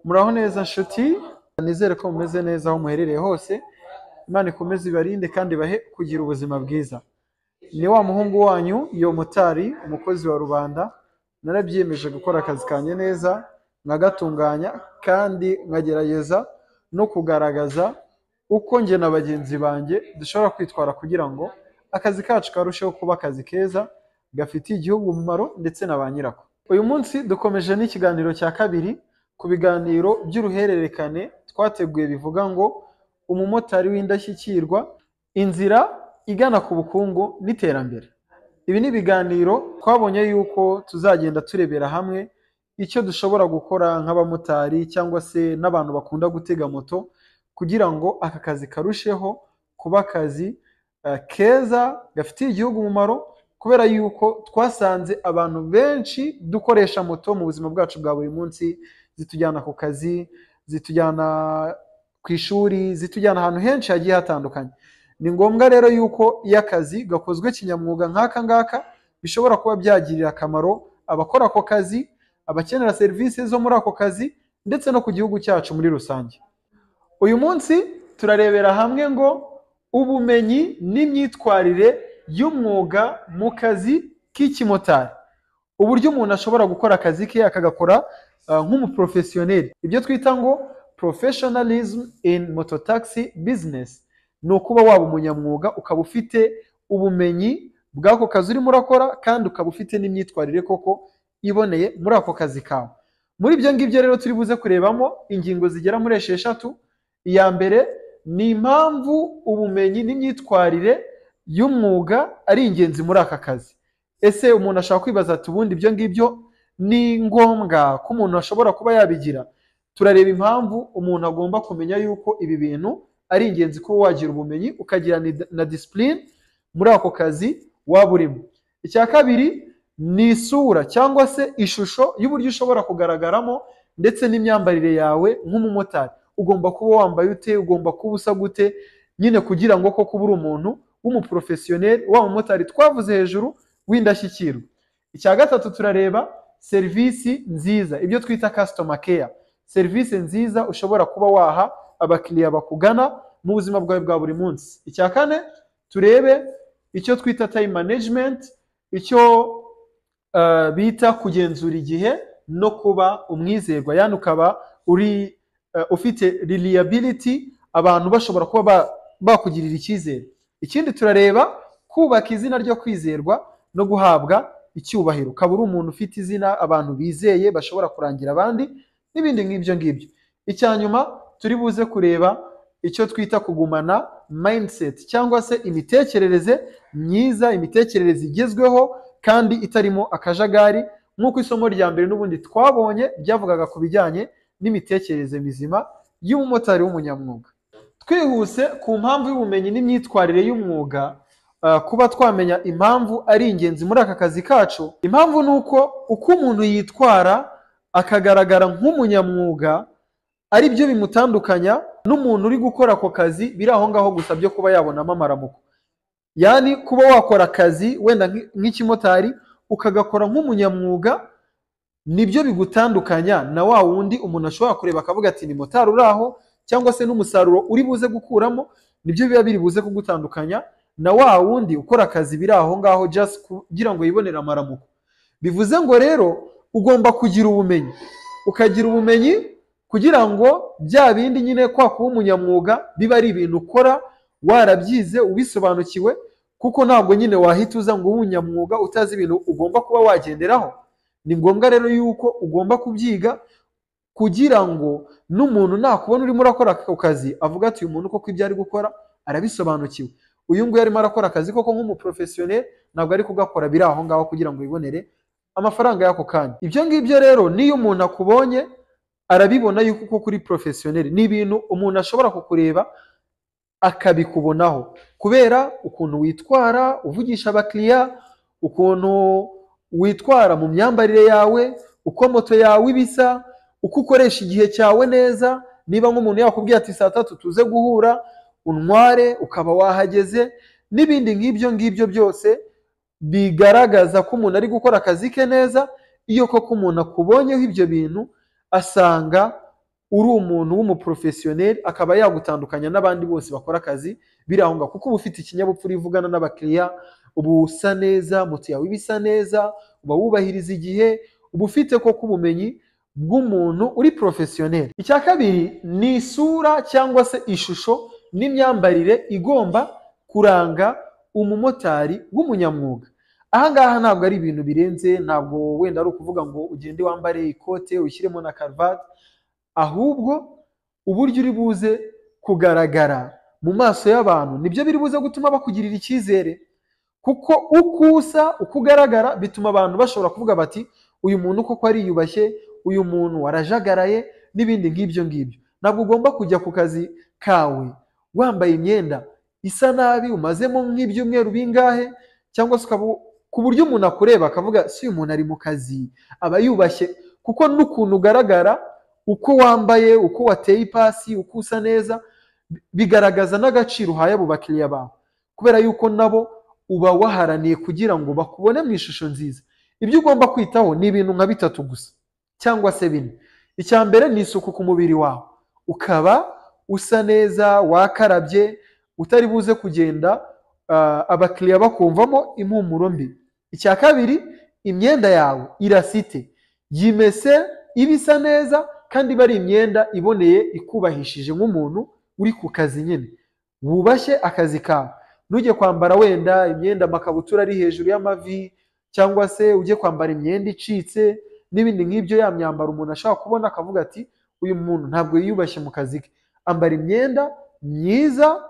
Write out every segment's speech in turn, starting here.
Muraho neza nshuti, nizere ko mumeze neza aho muherereye hose. Imana ikomeze ibarinde kandi bahe kugira ubuzima bwiza. Ni wa muhungu wanyu Yomotari, umukozi wa rubanda. Narabyiyemeje gukora akazi kanjye neza, nkagatunganya kandi nkagerageza no kugaragaza uko njye na bagenzi banjye dushobora kwitwara kugira ngo akazi kacu karusheho kuba akazi keza, gafitiye igihugu umumaro ndetse na ba nyirako. Uyu munsi dukomeje n'ikiganiro cya kabiri ku biganiro by'uruhererekane twateguye bivuga ngo umumotari w'indashyikirwa, inzira igana ku bukungu n'iterambere. Ibi ni ibiganiro twabonye yuko tuzagenda turebera hamwe icyo dushobora gukora nk'abamotari cyangwa se n'abantu bakunda gutega moto kugira ngo aka kazi karusheho kuba akazi keza gafitiye igihugu umumaro, kubera yuko twasanze abantu benshi dukoresha moto mu buzima bwacu bwa buri munsi, zitujyana ku kazi, zitujyana ku ishuri, zitujyana ahantu henshi hagiye hatandukanye. Ni ngombwa rero yuko iyo akazi gakozwe kinyamwuga nk'aka ngaka bishobora kuba byagirira akamaro abakora ako kazi, abakenera serivisi zo muri ako kazi ndetse no ku gihugu cyacu muri rusange. Uyu munsi turarebera hamwe ngo ubumenyi n'imyitwarire y'umwuga mu kazi k'ikimotari. Uburyo umuntu ashobora gukora akazi ke akagakora nk'umuprofesiyoneri, ibyo twita ngo professionalism in mototaxi business. Ni ukuba waba umunyamwuga, ukaba ufite ubumenyi bw'ako kazi urimo urakora kandi ukaba ufite n'imyitwarire koko iboneye muri ako kazi kawe. Muri ibyo ngibyo rero turi buze kurebamo ingingo zigera muri 6. Iya mbere ni impamvu ubumenyi n'imyitwarire y'umwuga ari ingenzi muri aka kazi. Ese umuntu ashaka kwibaza ati ubundi ibyo ngibyo ni ngombwa ko umuntu ashobora kuba yabigira? Turareba impamvu umuntu agomba kumenya yuko ibi bintu ari ingenzi kuba wagira ubumenyi ukagira na discipline muri ako kazi waba urimo. Icya kabiri ni isura cyangwa se ishusho y'uburyo ushobora kugaragaramo ndetse n'imyambarire yawe nk'umumotari. Ugomba kuba wambaye ute, ugomba kuba usa gute, nyine kugira ngo koko ube umuntu w'umuprofesiyoneri, wa mumotari twavuze hejuru w'indashyikirwa. Icya gatatu turareba serivisi nziza, ibyo twita customer care, serivisi nziza ushobora kuba waha abakiriya bakugana mu buzima bwawe bwa buri munsi. Icya kane turebe icyo twita time management, icyo bita kugenzura igihe no kuba umwizerwa, yani ukaba uri ufite reliability, abantu bashobora kuba bakugirira icyizere. Ikindi turareba kubaka izina ryo kwizerwa no guhabwa icyubahiro, ukaba uri umuntu ufite izina abantu bizeye bashobora kurangira abandi n'ibindi nk'ibyo ngibyo. Icya nyuma turi buze kureba icyo twita kugumana mindset cyangwa se imitekerereze myiza, imitekerereze igezweho kandi itarimo akajagari, nk'uko isomo rya mbere n'ubundi twabonye byavugaga ku bijyanye n'imitekerereze mizima y'umumotari w'umunyamwuga. Twihuse ku mpamvu y'ubumenyi n'imyitwarire y'umwuga, kuba twamenya impamvu ari ingenzi muri aka kazi kacu. Impamvu ni uko umuntu yitwara akagaragara nk'umunyamwuga ari byo bimutandukanya n'umuntu uri gukora ako kazi biri aho ngaho gusa byo kuba yabonamo amaramuko. Yani kuba wakora akazi wenda nk'ikimotari ukagakora nk'umunyamwuga nibyo bigutandukanya na wa wundi umuntu ashobora kureba akavuga ati ni motari uri aho, cyangwa se n'umusaruro uri buze gukuramo nibyo biba biri buze kugutandukanya na wa wundi ukora akazi biri aho ngaho just kugira ngo yibonere amaramuko. Bivuze ngo rero ugomba kugira ubumenyi, ukagira ubumenyi kugira ngo bya bindi nyine kwa kuba umunyamwuga biba ari ibintu ukora warabyize ubisobanukiwe, kuko ntabwo nyine wahita uza ngo umunyamwuga utazi ibintu ugomba kuba wagenderaho. Ni ngombwa rero yuko ugomba kubyiga kugira ngo n'umuntu nakubona urimo urakora ako kazi avuga ati uyu muntu koko ibyo ari gukora arabisobanukiwe, uyu nguyu arimo arakora akazi koko nk'umuprofesiyoneri, ntabwo ari kugakora biri aho ngaho kugira ngo yibonere amafaranga y'ako kanya. Ibyo ngibyo rero niyo umuntu akubonye arabibona yuko koko uri profesiyoneri. Ni ibintu umuntu ashobora kukureba akabikubonaho kubera ukuntu witwara uvugisha abakiriya, ukuntu witwara mu myambarire yawe, uko moto yawe ibisa, uko ukoresha igihe cyawe neza. Niba nk'umuntu yakubwiye ati saa 3 tuze guhura, untware ukaba wahageze, n'ibindi nk'ibyo ngibyo byose bigaragaza ko umuntu ari gukora akazi ke neza. Iyo koko umuntu akubonyeho ibyo bintu asanga uri umuntu w'umuprofessionnel akaba yagutandukanya n'abandi bose bakora akazi birahunga, kuko uba ufite ikinyabupfura ivugana n'abakiriya, uba usa neza, moto yawe ibisa neza, uba wubahiriza igihe, uba ufite koko ubumenyi bw'umuntu uri professionnel. Icya kabiri ni isura cyangwa se ishusho n'imyambarire igomba kuranga umumotari w'umunyamwuga. Aha ngaha ntabwo ari ibintu birenze, ntabwo wenda ari ukuvuga ngo ugende wambare ikote ushyiremo na karuvati, ahubwo uburyo uri buze kugaragara mu maso y'abantu nibyo biri buze gutuma bakugirira icyizere, kuko uko usa uko ugaragara bituma abantu bashobora kuvuga bati uyu muntu koko ariyubashye, uyu muntu warajagaraye n'ibindi nk'ibyo ngibyo. Ntabwo ugomba kujya ku kazi kawe wambaye imyenda isa nabi umazemo nk'ibyumweru bingahe, cyangwa se ku buryo umuntu akureba akavuga si uyu muntu ari mu kazi, aba yubashye, kuko n'ukuntu ugaragara, uko wambaye, uko wateye ipasi, uko usa neza, bigaragaza n'agaciro uhaye abo bakiriya bawe, kubera yuko nabo uba waharaniye kugira ngo bakubone mu ishusho nziza. Ibyo ugomba kwitaho ni ibintu nka bitatu gusa cyangwa se bine. Icya mbere ni isuku ku mubiri wawe, ukaba usa neza, wakarabye, utari buze kugenda abakiriya bakumvamo impumuro mbi. Icya kabiri, imyenda yawe irasite, yimese, ibisa neza, kandi iba ari imyenda iboneye ikubahishije nk'umuntu uri ku kazi nyine, wubashye akazi kawe. Ntujye kwambara wenda imyenda amakabutura ari hejuru y'amavi, cyangwa se ujye kwambara imyenda icitse n'ibindi nk'ibyo, ya myambaro umuntu ashaka kubona akavuga ati uyu muntu ntabwo yiyubashye mu kazi ke. Ambara imyenda myiza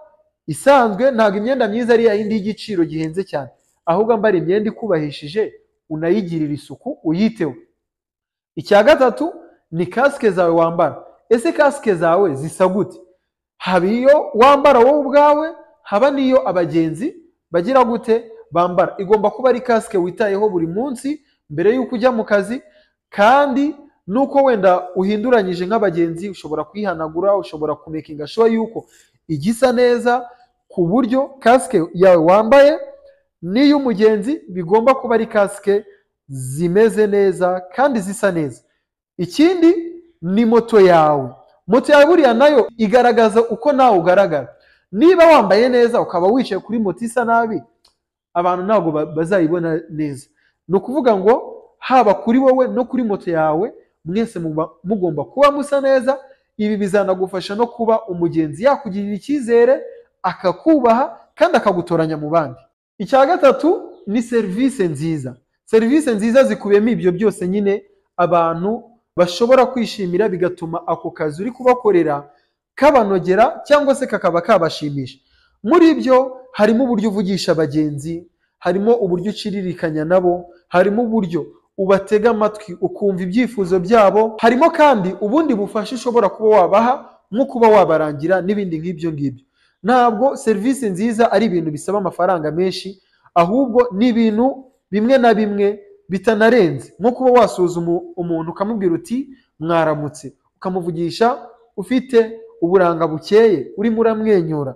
isanzwe, ntabwo imyenda myiza ari yindi y'igiciro gihenze cyane, ahubwo ambara imyenda ikubahishije, unayigirira isuku, uyiteho. Icya gatatu ni kasike zawe wambara. Ese kasike zawe zisa gute? Haba iyo wambara wowe ubwawe, haba n'iyo abagenzi bagira gute bambara. Igomba kuba ari kasike witayeho buri munsi mbere y'uko ujya mu kazi, kandi nuko wenda uhinduranyije nk'abagenzi ushobora kuyihanagura, ushobora kumekinga sure yuko igisa neza, ku buryo kasike yawe wambaye n'iy'umugenzi bigomba kuba ari kasike zimeze neza kandi zisa neza. Ikindi ni moto yawe. Moto yawe buriya nayo igaragaza uko nawe ugaragara. Niba wambaye neza ukaba wicaye kuri moto isa nabi, abantu ntabwo bazayibona neza. Ni ukuvuga ngo haba kuri wowe no kuri moto yawe mwese mugomba kuba musa neza. Ibi bizanagufasha no kuba umugenzi yakugirira icyizere, akakubaha kandi akagutoranya mu bandi. Icya gatatu ni serivisi nziza. Serivisi nziza zikubiyemo ibyo byose nyine abantu bashobora kwishimira, bigatuma ako kazi uri kubakorera kabanogera cyangwa se kakaba kabashimisha. Muri byo harimo uburyo uvugisha abagenzi, harimo uburyo uciririkanya nabo, harimo uburyo ubatega amatwi ukumva ibyifuzo byabo, harimo kandi ubundi bufasha ushobora kuba wabaha nko kuba wabarangira n'ibindi nk'ibyo ngibyo. Ntabwo serivisi nziza ari ibintu bisaba amafaranga menshi, ahubwo ni ibintu bimwe na bimwe bitanarenze, nko kuba wasuzuma umuntu ukamubwira uti mwaramutse, ukamuvugisha ufite uburanga bukeye, urimo uramwenyura,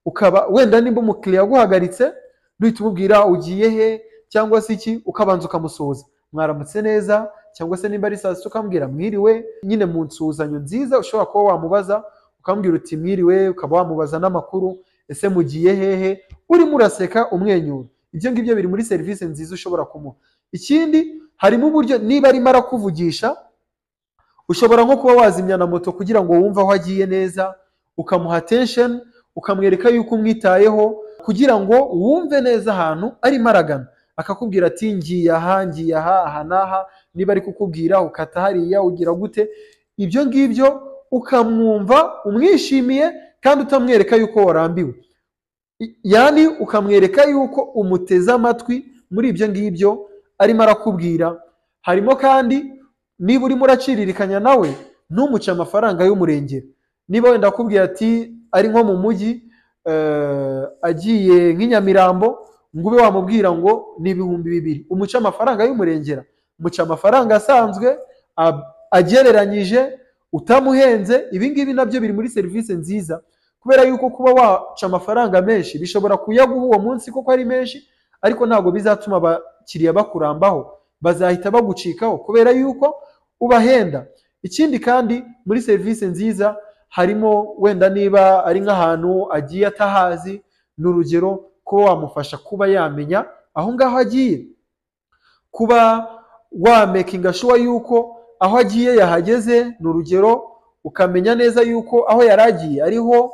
ukaba wenda nimba umukiriya aguhagaritse duhita umubwira ugiye he cyangwa se iki, ukabanza ukamusuhuza mwaramutse neza, cyangwa se nimba ari saa sita ukamubwira mwiriwe, nyine mu nsuhuzanyo nziza ushobora kuba wamubaza, ukamubwira uti mwiriwe, ukaba wamubaza n'amakuru, ese mugiye hehe, urimo uraseka umwenyura. Ibyo ngibyo biri muri serivisi nziza ushobora kumuha. Ikindi harimo uburyo niba arimo arakuvugisha, ushobora nko kuba wazimya na moto kugira ngo wumve aho agiye neza, ukamuha attention, ukamwereka yuko umwitayeho kugira ngo wumve neza ahantu arimo aragana. Akakubwira ati ngiye aha, ngiye aha, aha n'aha, niba ari kukubwira ukata hariya ugira gute. Ibyo ngibyo ukamwumva umwishimiye kandi utamwereka yuko warambiwe, yani ukamwereka yuko umuteze amatwi muri ibyo ngibyo arimo arakubwira. Harimo kandi niba urimo uraciririkanya nawe, ntumuce amafaranga y'umurengera. Niba wenda akubwira ati ari nko mu mujyi agiye nk'inyamirambo, ngo ube wamubwira ngo ni 2,000, umuce amafaranga y'umurengera. Muca amafaranga asanzwe agereranyije, utamuhenze. Ibi ngibi nabyo biri muri serivisi nziza, kubera yuko kuba waca amafaranga menshi bishobora kuyaguha uwo munsi kuko ari menshi, ariko ntabwo bizatuma abakiriya bakurambaho, bazahita bagucikaho kubera yuko ubahenda. Ikindi kandi muri serivisi nziza harimo wenda niba ari nk'ahantu agiye atahazi, n'urugero ko wamufasha kuba yamenya aho ngaho agiye, kuba wamekinga sure yuko aho agiye yahageze, n'urugero ukamenya neza yuko aho yaragiye ariho,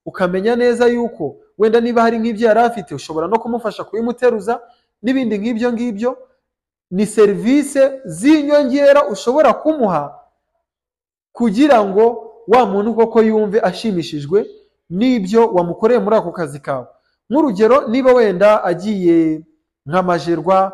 ukamenya neza yuko wenda niba hari nk'ibyo yari afite ushobora no kumufasha kubimuteruza n'ibindi nk'ibyo ngibyo. Ni serivisi z'inyongera ushobora kumuha kugira ngo wa muntu koko yumve ashimishijwe n'ibyo wamukoreye muri ako kazi kawe. Nk'urugero niba wenda agiye nk'amajerwa,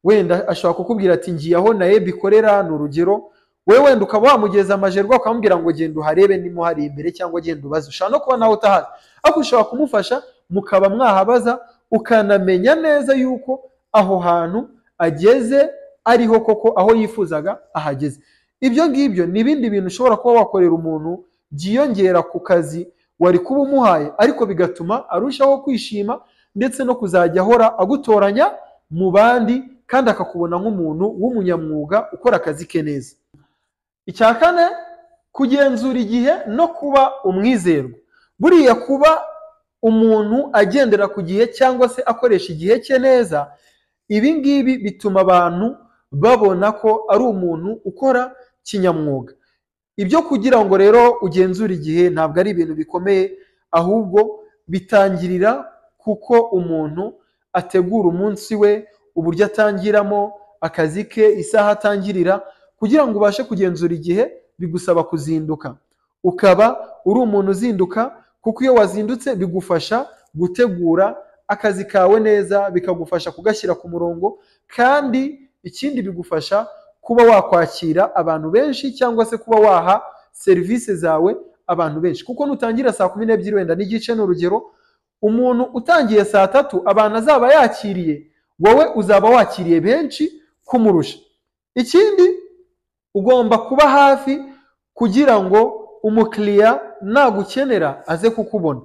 wenda ashobora kukubwira ati ngiye aho naye bikorera, n'urugero wewe wenda ukaba wamugeza amajerwa ukamubwira ngo genda uharebe nimuhari imbere cyangwa genda ubaze, ushobora no kuba nawe utahazi, ariko ushobora kumufasha mukaba mwahabaza ukanamenya neza yuko aho hantu ageze ariho koko aho yifuzaga ahageze. Ibyo ngibyo ni ibindi bintu ushobora kuba wakorera umuntu byiyongera ku kazi wari kuba umuhaye, ariko bigatuma arushaho kwishima ndetse no kuzajya ahora agutoranya mu bandi kandi akakubona nk'umuntu w'umunyamwuga ukora akazi ke neza. Icya kane, kugenzura igihe no kuba umwizerwa. Buriya kuba umuntu agendera ku gihe cyangwa se akoresha igihe cye neza, ibi ngibi bituma abantu babona ko ari umuntu ukora kinyamwuga. Ibyo kugira ngo rero ugenzure igihe ntabwo ari ibintu bikomeye, ahubwo bitangirira kuko umuntu ategura umunsi we, uburyo atangiramo akazi ke, isaha atangirira. Kugira ngo ubashe kugenzura igihe bigusaba kuzinduka, ukaba uri umuntu uzinduka, kuko iyo wazindutse bigufasha gutegura akazi kawe neza, bikagufasha kugashyira ku murongo, kandi ikindi bigufasha kuba wakwakira abantu benshi cyangwa se kuba waha serivisi zawe abantu benshi. Kuko nutangira saa 12 wenda n'igice, n'urugero umuntu utangiye saa 3 abantu azaba yakiriye, wowe uzaba wakiriye benshi kumurusha. Ikindi ugomba kuba hafi kugira ngo umukiriya nagukenera aze kukubona.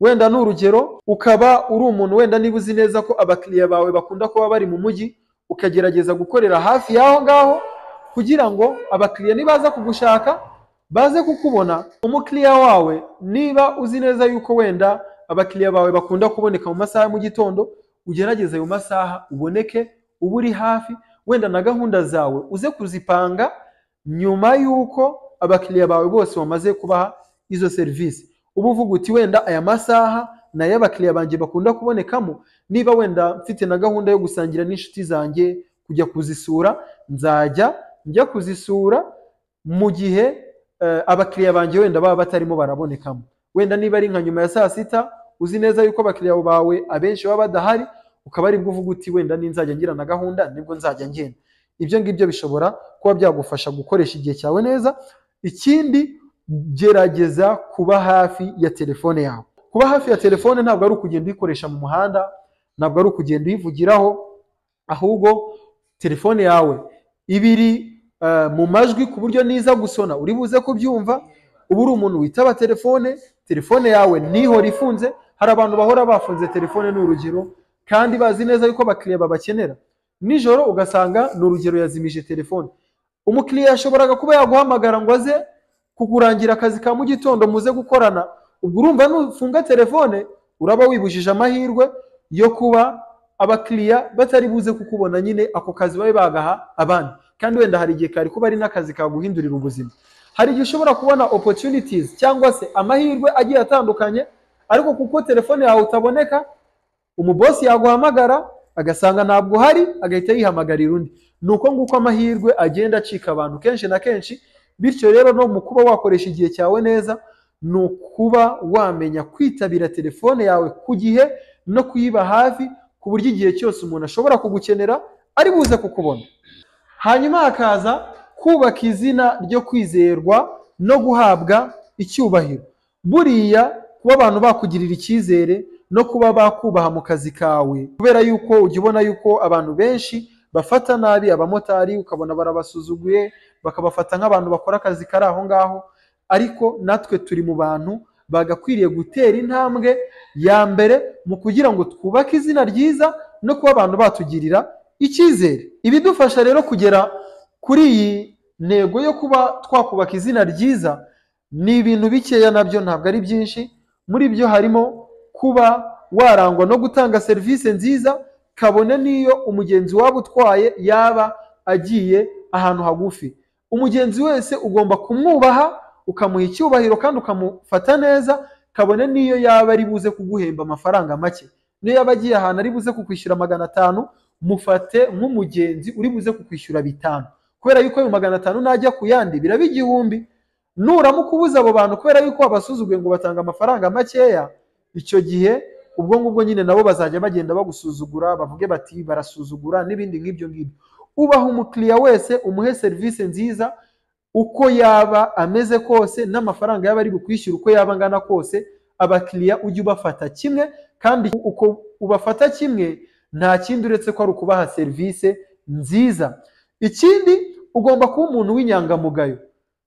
Wenda n'urugero ukaba uri umuntu wenda niba uzi neza ko abakiriya bawe bakunda kuba bari mu mujyi, ukagerageza gukorera hafi y'aho ngaho kugira ngo abakiriya nibaza kugushaka baze kukubona. Umukiriya wawe niba uzi neza yuko wenda abakiriya bawe bakunda kuboneka mu masaha ya mu gitondo, ugerageze ayo masaha uboneke, uba uri hafi, wenda na gahunda zawe uze kuzipanga nyuma yuko abakiriya bawe bose wamaze kubaha izo serivisi. Uba uvuga uti wenda aya masaha nayo abakiriya banjye bakunda kubonekamo, niba wenda mfite na gahunda yo gusangira n'inshuti zanjye, kujya kuzisura, nzajya njya kuzisura mu gihe abakiriya banjye wenda baba batarimo barabonekamo. Wenda niba ari nka nyuma ya saa 6 uzi neza yuko abakiriya bawe abenshi baba badahari, ukaba ari bwo uvuga uti wenda ninzajya ngira na gahunda nibwo nzajya ngenda. Ibyo ngibyo bishobora kuba byagufasha gukoresha igihe cyawe neza. Ikindi, gerageza kuba hafi ya telefone yawe. Kuba hafi ya telefone ntabwo ari ukugenda uyikoresha mu muhanda, ntabwo ari ukugenda uyivugiraho, ahubwo telefone yawe ibiri mu majwi ku buryo niza gusona uri buze kubyumva. Ubu uri umuntu witaba telefone yawe nihora ifunze. Hari abantu bahora bafunze telefone n'urugero kandi bazi neza yuko abakiriya babakenera. Nijoro ugasanga n'urugero yazimije telefone. Umukiriya yashoboraga kuba yaguhamagara ngo aze kukurangira akazi ka mu gitondo muze gukorana. Ubwo urumva nufunga telefone uraba wibujije amahirwe yo kuba abakiriya batari buze kukubona, nyine ako kazi babe bagaha abandi. Kandi wenda hari igihe kari kuba ari n'akazi kaguhindurira ubuzima. Hari igihe ushobora kubona opportunities cyangwa se amahirwe agiye atandukanye, ariko kuko telefone yawe utaboneka, umubosi yaguhamagara agasanga ntabwo hari, agahita yihamagarira undi. Nuko nguko amahirwe agenda acika abantu kenshi na kenshi. Bityo rero no mu kuba wakoresha igihe cyawe neza, no kuba wamenya kwitabira telefone yawe ku gihe no kuyiba hafi, ku buryo igihe cyose umuntu ashobora kugukenera ari buze kukubona. Hanyuma hakaza kubaka izina ryo kwizerwa no guhabwa icyubahiro. Buriya kuba abantu bakugirira icyizere no kuba bakubaha mu kazi kawe, kubera yuko ujya ubona yuko abantu benshi bafata nabi abamotari, ukabona barabasuzuguye, bakabafata nk'abantu bakora akazi kari aho ngaho. Ariko natwe turi mu bantu bagakwiriye gutera intambwe ya mbere mu kugira ngo twubake izina ryiza no kuba abantu batugirira icyizere. Ibidufasha rero kugera kuri iyi ntego yo kuba twakubaka izina ryiza ni ibintu bikeya, nabyo ntabwo ari byinshi. Muri byo harimo kuba warangwa no gutanga serivisi nziza, kabone n'iyo umugenzi waba utwaye yaba agiye ahantu hagufi. Umugenzi wese ugomba kumwubaha, ukamuha icyubahiro kandi ukamufata neza, kabone n'iyo yaba ari buze kuguhemba amafaranga make. Niyo yaba agiye ahantu ari buze kukwishyura 500, mufate nk'umugenzi uri buze kukwishyura 5, kubera yuko ayo 500 najya ku yandi biraba 1000. Nuramuka ubuza abo bantu kubera yuko abasuzuguye ngo batanga amafaranga makeya, icyo gihe ubwo ngubwo nyine nabo bazajya bagenda bagusuzugura, bavuge bati barasuzugura n'ibindi nk'ibyo ngibyo. Ubaha umukiriya wese, umuhe serivisi nziza uko yaba ameze kose, n'amafaranga yaba ari bukwishyura uko yaba angana kose. Abakiriya ujye ubafata kimwe, kandi uko ubafata kimwe nta kindi uretse ko ari ukubaha serivisi nziza. Ikindi, ugomba kuba umuntu w'inyangamugayo.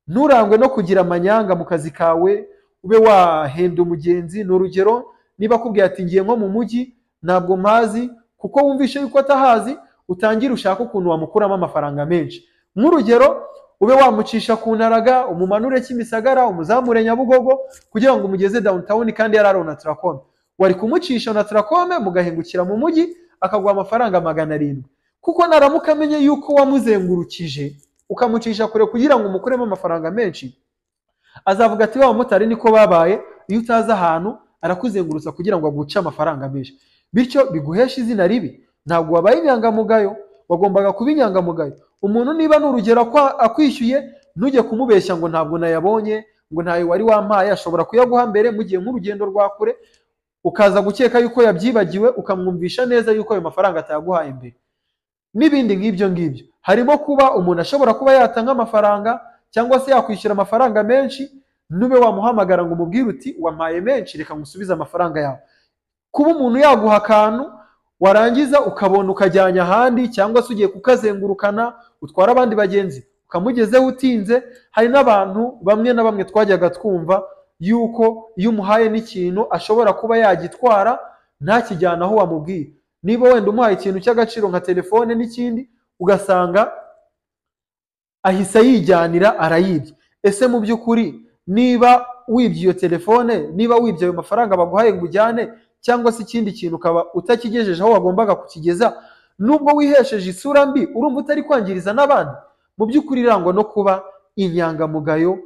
Nturangwe no kugira amanyanga mu kazi kawe, ube wahenda umugenzi. Ni urugero, niba akubwiye ati ngiye nko mu mujyi ntabwo mpazi, kuko wumvishe yuko atahazi, utangira ushaka ukuntu wamukuramo amafaranga menshi. Nk'urugero, ube wamucisha ku Ntaraga, umumanure Kimisagara, umuzamure Nyabugogo, kugira ngo umugeze downtown kandi yararo na Tracom. Wari kumucisha na Tracom mugahingukira mu mujyi, akaguha amafaranga 700, kuko naramuka amenye yuko wamuzengurukije ukamucisha kure kugira ngo umukuremo amafaranga menshi, azavuga ati wa mutari niko babaye, iyo utaza ahantu arakuzengurutsa kugira ngo aguce amafaranga menshi, bityo biguhesha izina ribi. Ntabwo wabaye inyangamugayo, wagombaga kuba inyangamugayo. Umuntu niba n'urugero akwishyuye, ntujye kumubeshya ngo ntabwo nayabonye, ngo ntayo wari wampaye. Ashobora kuyaguha mbere mugiye nk'urugendo rwa kure, ukaza gukeka yuko yabyibagiwe, ukamwumvisha neza yuko ayo mafaranga atayaguhaye mbere, n'ibindi nk'ibyo ngibyo. Harimo kuba umuntu ashobora kuba yatanga amafaranga cyangwa se yakwishyura amafaranga menshi, nube wamuhamagara ngo umubwire uti wampaye menshi, reka ngusubize amafaranga yawe. Kuba umuntu yaguha akantu warangiza ukabona ukajyanye ahandi, cyangwa se ugiye kukazengurukana utwara abandi bagenzi ukamugezeho utinze. Hari n'abantu bamwe na bamwe twajyaga twumva yuko iyo umuhaye n'ikintu ashobora kuba yagitwara ntakijyana aho wamubwiye. Niba wenda umuhaye ikintu cy'agaciro nka telefone n'ikindi, ugasanga ahise yijyanira arayibye. Ese mu by'ukuri niba wibye iyo telefone, niba wibye ayo mafaranga baguhaye ngo ujyane, cyangwa se ikindi kintu ukaba utakigejeje aho wagombaga kukigeza, nubwo wihesheje isura mbi, urumva utari kwangiriza n'abandi? Mu by'ukuri irangwa no kuba inyangamugayo.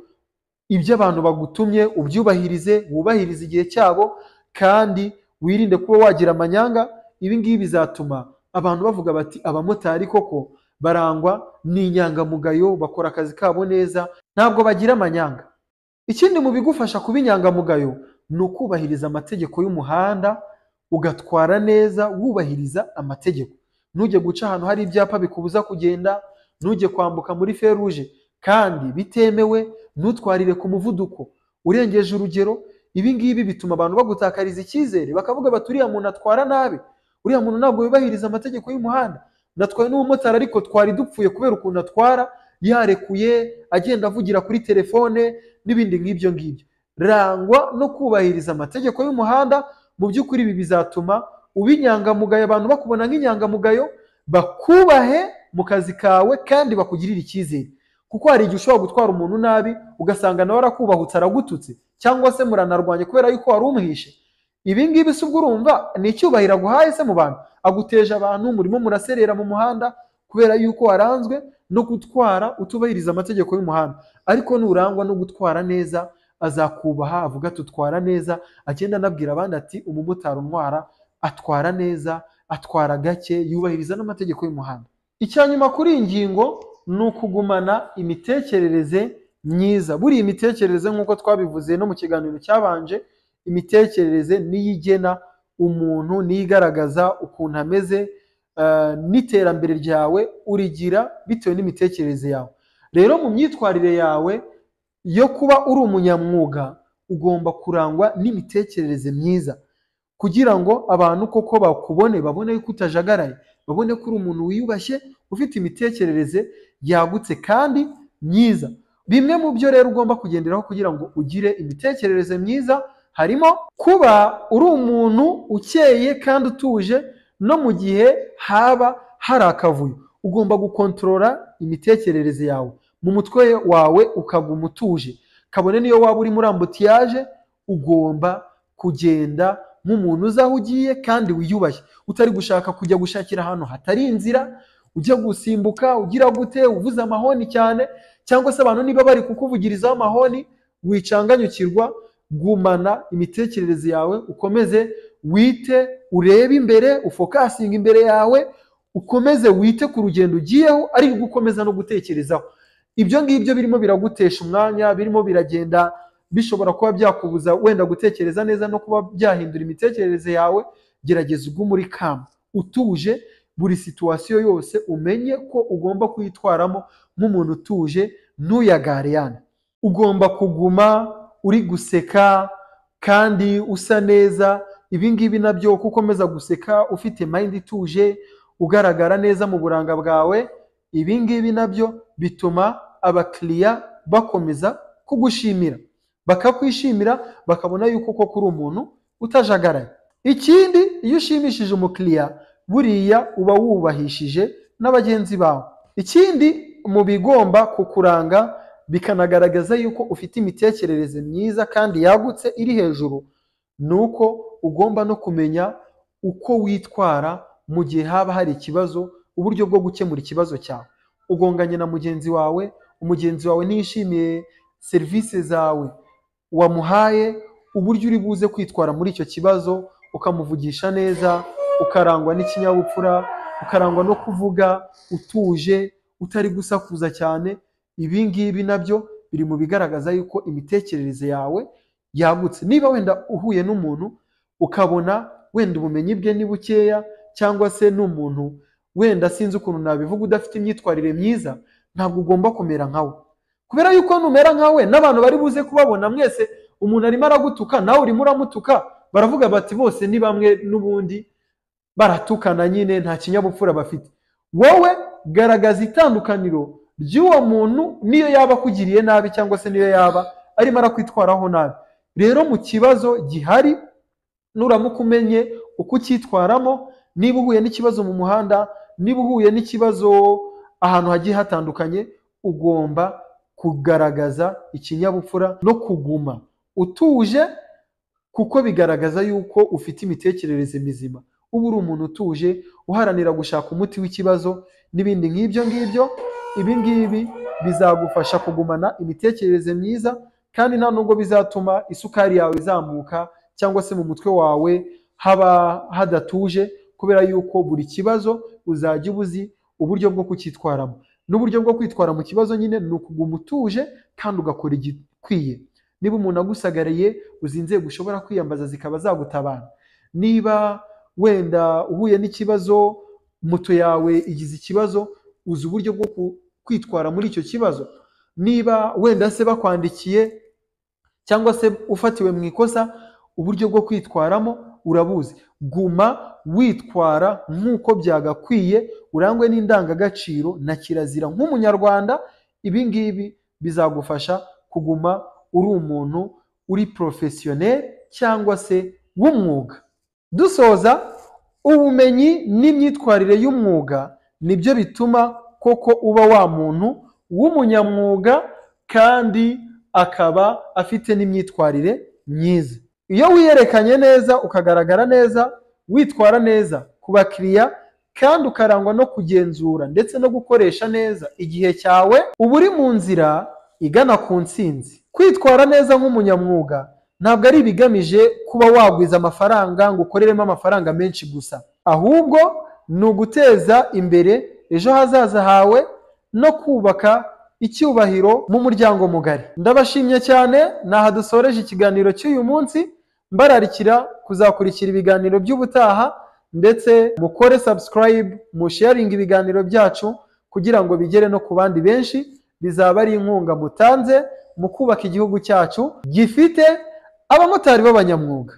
Ibyo abantu bagutumye ubyubahirize, wubahirize igihe cyabo, kandi wirinde kuba wagira amanyanga. Ibi ngibi bizatuma abantu bavuga bati abamotari koko barangwa n'inyangamugayo, bakora akazi kabo neza, ntabwo bagira amanyanga. Ikindi mu bigufasha kuba inyangamugayo ni ukubahiriza amategeko y'umuhanda, ugatwara neza wubahiriza amategeko. Ntujye guca ahantu hari ibyapa bikubuza kugenda, ntujye kwambuka muri feruje kandi bitemewe, ntutwarire ku muvuduko urengeje urugero. Ibi ngibi bituma abantu bagutakariza icyizere, bakavuga bati uriya muntu atwara nabi, uriya muntu ntabwo yubahiriza amategeko y'umuhanda. Natwaye n'umumotari ariko twari dupfuye kubera ukuntu atwara, yarekuye agenda avugira kuri telefone n'ibindi nk'ibyo ngibyo. Rangwa no kubahiriza amategeko y'umuhanda. Mu by'ukuri ibi bizatuma uba inyangamugayo, abantu bakubona nk'inyangamugayo, bakubahe mu kazi kawe kandi bakugirira icyizere. Kuko hari igihe ushobora gutwara umuntu nabi ugasanga nawe arakubahutse, aragututse, cyangwa se muranarwanye kubera yuko wari umwishe. Ibi ngibi se ubwo urumva ni icyubahiro aguhaye se mu bantu? Aguteje abantu, murimo muraserera mu muhanda kubera yuko waranzwe no gutwara utubahiriza amategeko y'umuhanda. Ariko nurangwa no gutwara neza, azakubaha, avuga ati utwara neza, agenda anabwira abandi ati umumotari untwara atwara neza, atwara gake, yubahiriza n'amategeko y'umuhanda. Icyanyuma kuri iyi ngingo ni ukugumana imitekerereze myiza. Buriya imitekerereze nk'uko twabivuze no mu kiganiro cyabanje, imitekerereze niyo igena umuntu, niyo igaragaza ukuntu ameze, n'iterambere ryawe urigira bitewe n'imitekerereze yawe. Rero mu myitwarire yawe yo kuba uri umunyamwuga, ugomba kurangwa n'imitekerereze myiza, kugira ngo abantu koko bakubone, babone yuko utajagaraye, babone ko uri umuntu wiyubashye, ufite imitekerereze yagutse kandi myiza. Bimwe mu byo rero ugomba kugenderaho kugira ngo ugire imitekerereze myiza, harimo kuba uri umuntu ukeye kandi utuje, no mu gihe haba hari akavuyo ugomba gukontorora imitekerereze yawe. mu mutwe wawe ukaguma utuje. Kabone niyo waba uri muri ambutiyaje, ugomba kugenda nk'umuntu uzi aho ugiye kandi wiyubashye, utari gushaka kujya gushakira ahantu hatari inzira, ujya gusimbuka ugira gute uvuza amahoni cyane, cyangwa se abantu niba bari kukuvugirizaho amahoni wicanganyukirwa. Gumana imitekerereze yawe, ukomeze wite, urebe imbere, ufokasinga imbere yawe, ukomeze wite ku rugendo ugiyeho, ari gukomeza no gutekerezaho. Ibyo ngibyo birimo biragutesha umwanya, birimo biragenda bishobora kuba byakubuza wenda gutekereza neza no kuba byahindura imitekerereze yawe. Gerageza ugume uri calm, utuje, buri situasiyo yose umenye ko ugomba kuyitwaramo nk'umuntu utuje, ntuyagareyane. Ugomba kuguma uri guseka kandi usa neza. Ibi ngibi nabyo kukomeza guseka ufite mind ituje, ugaragara neza mu buranga bwawe, ibi ngibi nabyo bituma abakiriya bakomeza kugushimira, bakakwishimira, bakabona yuko koko uri umuntu utajagaraye. Ikindi, iyo ushimishije umukiriya, buriya uba wubahishije n'abagenzi bawe. Ikindi mu bigomba kukuranga bikanagaragaza yuko ufite imitekerereze myiza kandi yagutse iri hejuru, nuko ugomba no kumenya uko witwara mu gihe haba hari ikibazo, uburyo bwo gukemura ikibazo cyawe. Ugonganye na mugenzi wawe, umugenzi wawe ntiyishimiye serivisi zawe wamuhaye, uburyo uri buze kwitwara muri icyo kibazo, ukamuvugisha neza, ukarangwa n'ikinyabupfura, ukarangwa no kuvuga utuje, utari gusakuza cyane. Ibi ngibi nabyo biri mu bigaragaza yuko imitekerereze yawe yagutse. Niba wenda uhuye n'umuntu ukabona wenda ubumenyi bwe ni bukeya, cyangwa se n'umuntu wenda sinzi ukuntu nabivuga udafite imyitwarire myiza, ntabwo ugomba kumera nkawe, kubera yuko numera nkawe n'abantu bari buze kubabona mwese umuntu arimo aragutuka nawe urimo uramutuka, baravuga bati bose ni bamwe, n'ubundi baratukana nyine, nta kinyabupfura bafite. Wowe garagaza itandukaniro ry'uwo muntu niyo yaba akugiriye nabi, cyangwa se niyo yaba arimo arakwitwaraho nabi. Rero mu kibazo gihari, nuramuka umenye uko ucyitwaramo, niba uhuye n'ikibazo mu muhanda, niba uhuye n'ikibazo ahantu hagiye hatandukanye, ugomba kugaragaza ikinyabupfura no kuguma utuje, kuko bigaragaza yuko ufite imitekerereze mizima. Uba uri umuntu utuje, uharanira gushaka umuti w'ikibazo n'ibindi nk'ibyo ngibyo. Ibi ngibi bizagufasha kugumana imitekerereze myiza, kandi nta nubwo bizatuma isukari yawe izamuka, cyangwa se mu mutwe wawe haba hadatuje, kubera yuko buri kibazo uzajya ubuzi uburyo bwo kucyitwaramo. N'uburyo bwo kwitwara mu kibazo nyine ni ukuguma utuje kandi ugakora igikwiye. Niba umuntu agusagariye, uzi inzego ushobora kwiyambaza zikaba zagutabara. Niba wenda uhuye n'ikibazo, moto yawe igize ikibazo, uzi uburyo bwo kwitwara muri icyo kibazo. Niba wenda se bakwandikiye cyangwa se ufatiwe mu ikosa, uburyo bwo kwitwaramo urabuzi. Guma witwara nk'uko byagakwiye, urangwe n'indangagaciro na kirazira nk'umunyarwanda. Ibi ngibi bizagufasha kuguma uri umuntu uri professionnel cyangwa se w'umwuga. Dusoza, ubumenyi n'imyitwarire y'umwuga nibyo bituma koko uba wa muntu w'umunyamwuga kandi akaba afite n'imyitwarire myiza. Iyo wiyerekanye neza, ukagaragara neza, witwara neza ku bakiriya, kandi ukarangwa no kugenzura ndetse no gukoresha neza igihe cyawe, uba uri mu nzira igana ku ntsinzi. Kwitwara neza nk'umunyamwuga ntabwo ari ibigamije kuba wagwiza amafaranga ngo ukoreremo amafaranga menshi gusa, ahubwo ni uguteza imbere ejo hazaza hawe no kubaka icyubahiro mu muryango mugari. Ndabashimye cyane, naha dusoreje ikiganiro cy'uyu munsi, mbararikira kuzakurikira ibiganiro by'ubutaha, ndetse mukore subscribe, musharinga ibiganiro byacu kugira ngo bigere no ku bandi benshi. Bizaba ari inkunga mutanze mu kubaka igihugu cyacu gifite abamotari b'abanyamwuga.